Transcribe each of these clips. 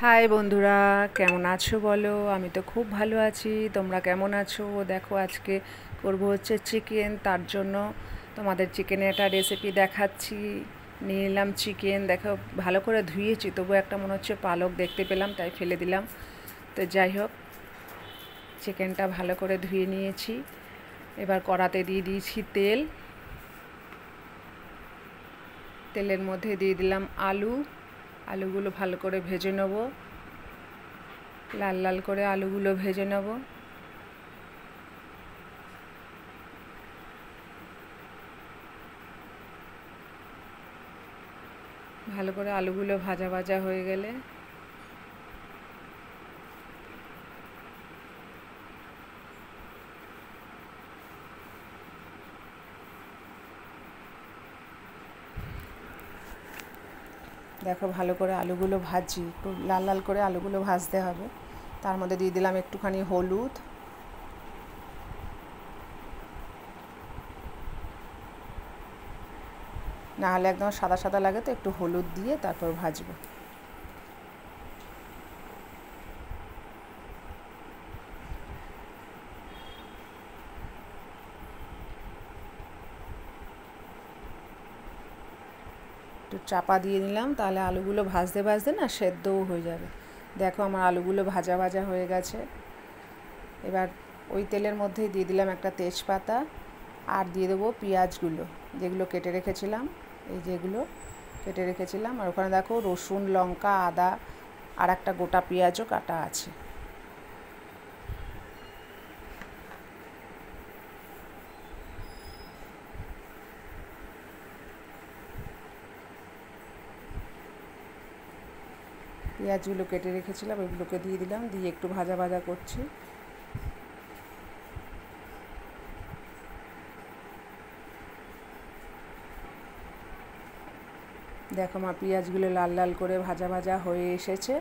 High বন্ধুরা, কেমন আছো বলো? আমি তো খুব ভালো আছি। তোমরা কেমন আছো? দেখো, আজকে করব হচ্ছে চিকেন। তার জন্য তোমাদের চিকেনের একটা রেসিপি দেখাচ্ছি। নিয়ে নিলাম চিকেন। দেখো, ভালো করে ধুয়েছি, তবু একটা মনে হচ্ছে পালক দেখতে পেলাম, তাই ফেলে দিলাম। তো যাই হোক, চিকেনটা ভালো করে ধুয়ে নিয়েছি। এবার কড়াতে দিয়ে দিয়েছি তেল। তেলের মধ্যে দিয়ে দিলাম আলুগুলো ভালো করে ভেজে নেব। লাল লাল করে আলুগুলো ভেজে নেব। ভালো করে আলুগুলো ভাজা ভাজা হয়ে গেলে দেখো, ভালো করে আলুগুলো ভাজি, একটু লাল লাল করে আলুগুলো ভাজতে হবে। তার মধ্যে দিয়ে দিলাম একটুখানি হলুদ, না হলে একদম সাদা সাদা লাগে, তো একটু হলুদ দিয়ে তারপর ভাজবো। একটু চাপা দিয়ে নিলাম, তাহলে আলুগুলো ভাজতে ভাজতে না সেদ্ধও হয়ে যাবে। দেখো, আমার আলুগুলো ভাজা ভাজা হয়ে গেছে। এবার ওই তেলের মধ্যেই দিয়ে দিলাম একটা তেজপাতা, আর দিয়ে দেবো পেঁয়াজগুলো, যেগুলো কেটে রেখেছিলাম। এই যেগুলো কেটে রেখেছিলাম, আর ওখানে দেখো রসুন, লঙ্কা, আদা আর একটা গোটা পেঁয়াজও কাটা আছে। পেঁয়াজগুলো কেটে রেখেছিলাম, ওইগুলোকে দিয়ে দিলাম, দিয়ে একটু ভাজা ভাজা করছি। দেখো, আমার পেঁয়াজগুলো লাল লাল করে ভাজা ভাজা হয়ে এসেছে।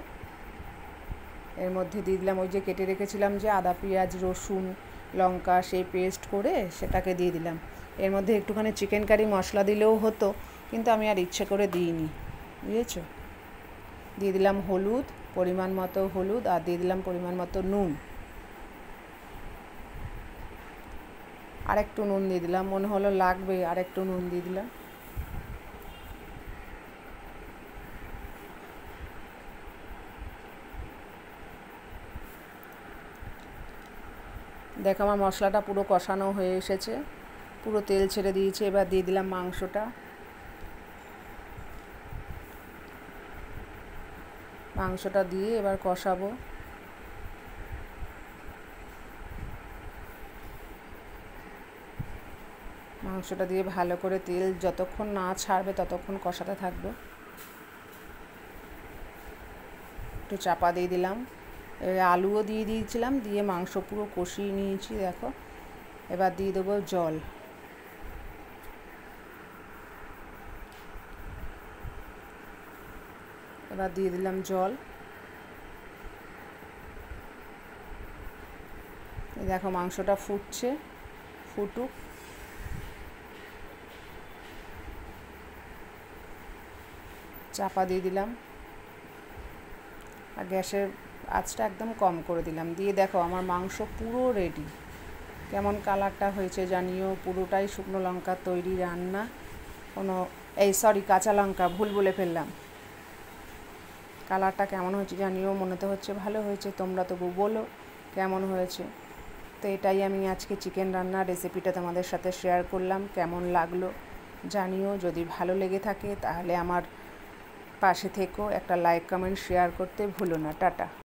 এর মধ্যে দিয়ে দিলাম ওই যে কেটে রেখেছিলাম যে আদা, পেঁয়াজ, রসুন, লঙ্কা, সেই পেস্ট করে সেটাকে দিয়ে দিলাম। এর মধ্যে একটুখানি চিকেন কারি মশলা দিলেও হতো, কিন্তু আমি আর ইচ্ছে করে দিইনি, বুঝেছো। দিয়ে দিলাম হলুদ, পরিমাণ মতো হলুদ, আর দিয়ে দিলাম পরিমাণ মতো নুন। আর একটু নুন দিয়ে দিলাম, মনে হলো লাগবে, আর একটু নুন দিয়ে দিলাম। দেখো, আমার মশলাটা পুরো কষানো হয়ে এসেছে, পুরো তেল ছেড়ে দিয়েছে। এবার দিয়ে দিলাম মাংসটা দিয়ে এবার কষাবো। মাংসটা দিয়ে ভালো করে তেল যতক্ষণ না ছাড়বে ততক্ষণ কষাতে থাকবো। একটু চাপা দিয়ে দিলাম। আলুও দিয়ে দিয়েছিলাম, দিয়ে মাংস পুরো কষিয়ে নিয়েছি। দেখো, এবার দিয়ে দেবো জল। এবার দিয়ে দিলাম জল। দেখো, মাংসটা ফুটছে, ফুটুক। চাপা দিয়ে দিলাম, আর গ্যাসের আঁচটা একদম কম করে দিলাম। দিয়ে দেখো, আমার মাংস পুরো রেডি। কেমন কালারটা হয়েছে জানিও। পুরোটাই শুকনো লঙ্কার তৈরি রান্না। কাঁচা লঙ্কা, ভুল বলে ফেললাম। কালারটা কেমন হয়েছে জানিও। মনে তো হচ্ছে ভালো হয়েছে, তোমরা তবু বলো কেমন হয়েছে। তো এটাই আমি আজকে চিকেন রান্নার রেসিপিটা তোমাদের সাথে শেয়ার করলাম। কেমন লাগলো জানিও। যদি ভালো লেগে থাকে তাহলে আমার পাশে থেকো, একটা লাইক, কমেন্ট, শেয়ার করতে ভুলো না। টাটা।